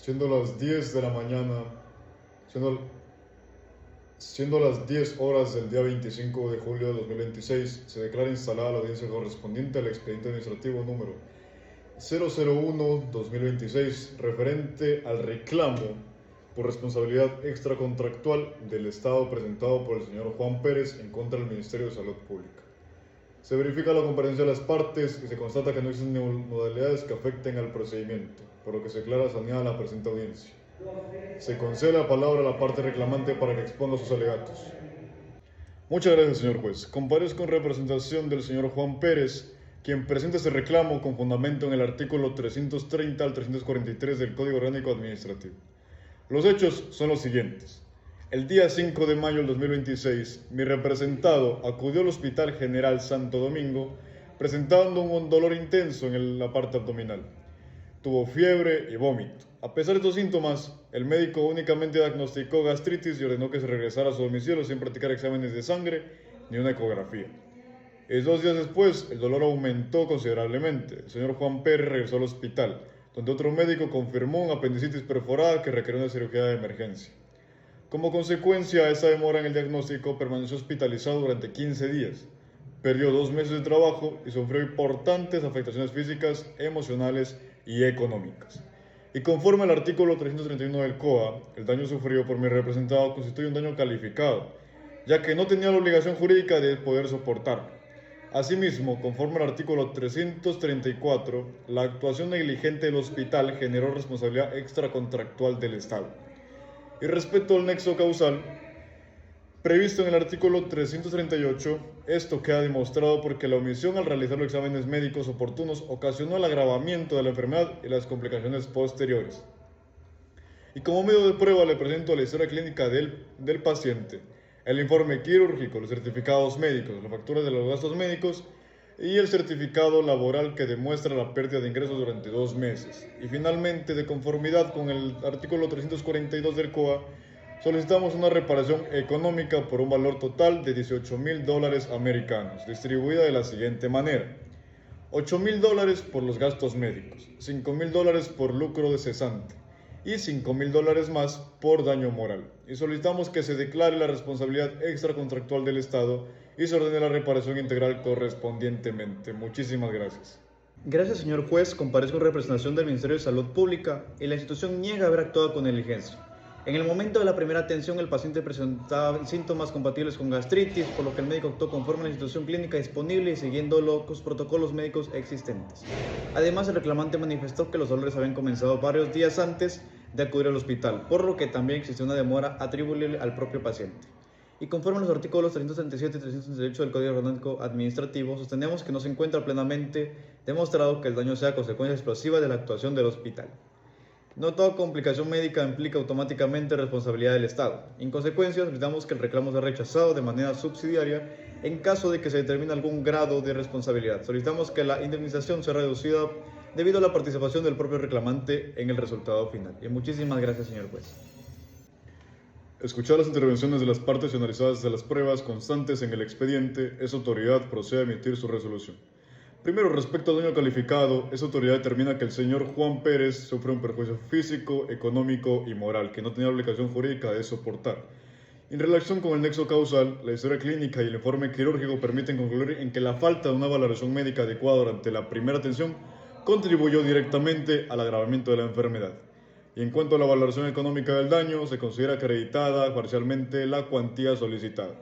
Siendo las 10 de la mañana, siendo, siendo las 10 horas del día 25 de julio de 2026, se declara instalada la audiencia correspondiente al expediente administrativo número 001-2026, referente al reclamo por responsabilidad extracontractual del Estado presentado por el señor Juan Pérez en contra del Ministerio de Salud Pública. Se verifica la comparecencia de las partes y se constata que no existen modalidades que afecten al procedimiento, por lo que se declara saneada la presente audiencia. Se concede la palabra a la parte reclamante para que exponga sus alegatos. Muchas gracias, señor juez. Comparezco en representación del señor Juan Pérez, quien presenta este reclamo con fundamento en el artículo 330 al 343 del Código Orgánico Administrativo. Los hechos son los siguientes. El día 5 de mayo del 2026, mi representado acudió al Hospital General Santo Domingo presentando un dolor intenso en la parte abdominal. Tuvo fiebre y vómito. A pesar de estos síntomas, el médico únicamente diagnosticó gastritis y ordenó que se regresara a su domicilio sin practicar exámenes de sangre ni una ecografía. 2 días después, el dolor aumentó considerablemente. El señor Juan Pérez regresó al hospital, donde otro médico confirmó una apendicitis perforada que requirió una cirugía de emergencia. Como consecuencia de esa demora en el diagnóstico, permaneció hospitalizado durante 15 días. Perdió 2 meses de trabajo y sufrió importantes afectaciones físicas, emocionales y económicas. Y conforme al artículo 331 del COA, el daño sufrido por mi representado constituye un daño calificado, ya que no tenía la obligación jurídica de poder soportarlo. Asimismo, conforme al artículo 334, la actuación negligente del hospital generó responsabilidad extracontractual del Estado. Y respecto al nexo causal, previsto en el artículo 338, esto queda demostrado porque la omisión al realizar los exámenes médicos oportunos ocasionó el agravamiento de la enfermedad y las complicaciones posteriores. Y como medio de prueba le presento la historia clínica del paciente, el informe quirúrgico, los certificados médicos, las facturas de los gastos médicos y el certificado laboral que demuestra la pérdida de ingresos durante 2 meses. Y finalmente, de conformidad con el artículo 342 del COA, solicitamos una reparación económica por un valor total de $18,000 americanos, distribuida de la siguiente manera: $8,000 por los gastos médicos, $5,000 por lucro de cesante y $5,000 más por daño moral. Y solicitamos que se declare la responsabilidad extracontractual del Estado y se ordene la reparación integral correspondientemente. Muchísimas gracias. Gracias, señor juez. Comparezco en representación del Ministerio de Salud Pública y la institución niega haber actuado con negligencia. En el momento de la primera atención, el paciente presentaba síntomas compatibles con gastritis, por lo que el médico actuó conforme a la institución clínica disponible y siguiendo los protocolos médicos existentes. Además, el reclamante manifestó que los dolores habían comenzado varios días antes de acudir al hospital, por lo que también existió una demora atribuible al propio paciente. Y conforme a los artículos 337 y 338 del Código Orgánico Administrativo, sostenemos que no se encuentra plenamente demostrado que el daño sea consecuencia explosiva de la actuación del hospital. No toda complicación médica implica automáticamente responsabilidad del Estado. En consecuencia, solicitamos que el reclamo sea rechazado de manera subsidiaria en caso de que se determine algún grado de responsabilidad. Solicitamos que la indemnización sea reducida debido a la participación del propio reclamante en el resultado final. Y muchísimas gracias, señor juez. Escuchar las intervenciones de las partes y analizadas las pruebas constantes en el expediente, esa autoridad procede a emitir su resolución. Primero, respecto al daño calificado, esa autoridad determina que el señor Juan Pérez sufre un perjuicio físico, económico y moral que no tenía obligación jurídica de soportar. En relación con el nexo causal, la historia clínica y el informe quirúrgico permiten concluir en que la falta de una valoración médica adecuada durante la primera atención contribuyó directamente al agravamiento de la enfermedad. Y en cuanto a la valoración económica del daño, se considera acreditada parcialmente la cuantía solicitada,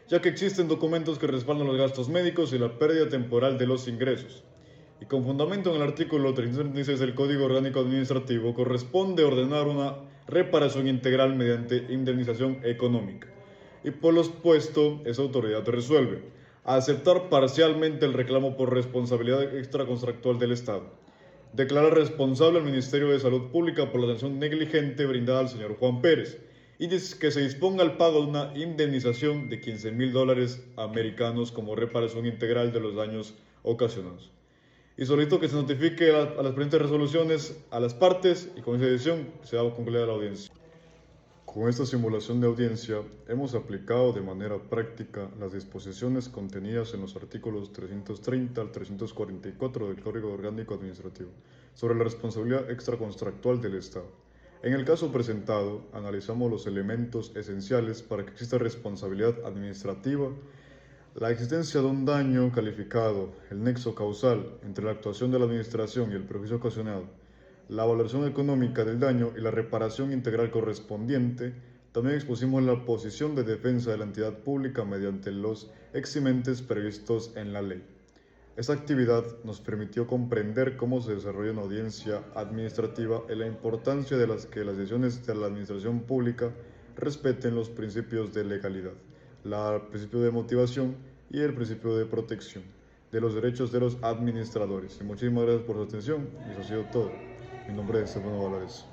ya que existen documentos que respaldan los gastos médicos y la pérdida temporal de los ingresos. Y con fundamento en el artículo 336 del Código Orgánico Administrativo, corresponde ordenar una reparación integral mediante indemnización económica. Y por lo expuesto, esa autoridad resuelve aceptar parcialmente el reclamo por responsabilidad extracontractual del Estado, declarar responsable al Ministerio de Salud Pública por la atención negligente brindada al señor Juan Pérez y que se disponga al pago de una indemnización de $15,000 americanos como reparación integral de los daños ocasionados. Y solicito que se notifique a las presentes resoluciones a las partes y con esa decisión se va a concluir la audiencia. Con esta simulación de audiencia, hemos aplicado de manera práctica las disposiciones contenidas en los artículos 330 al 344 del Código Orgánico Administrativo sobre la responsabilidad extracontractual del Estado. En el caso presentado, analizamos los elementos esenciales para que exista responsabilidad administrativa, la existencia de un daño calificado, el nexo causal entre la actuación de la administración y el perjuicio ocasionado, la valoración económica del daño y la reparación integral correspondiente. También expusimos la posición de defensa de la entidad pública mediante los eximentes previstos en la ley. Esta actividad nos permitió comprender cómo se desarrolla una audiencia administrativa y la importancia de que las decisiones de la administración pública respeten los principios de legalidad, el principio de motivación y el principio de protección de los derechos de los administradores. Y muchísimas gracias por su atención y eso ha sido todo. Mi nombre es Estefano Valares.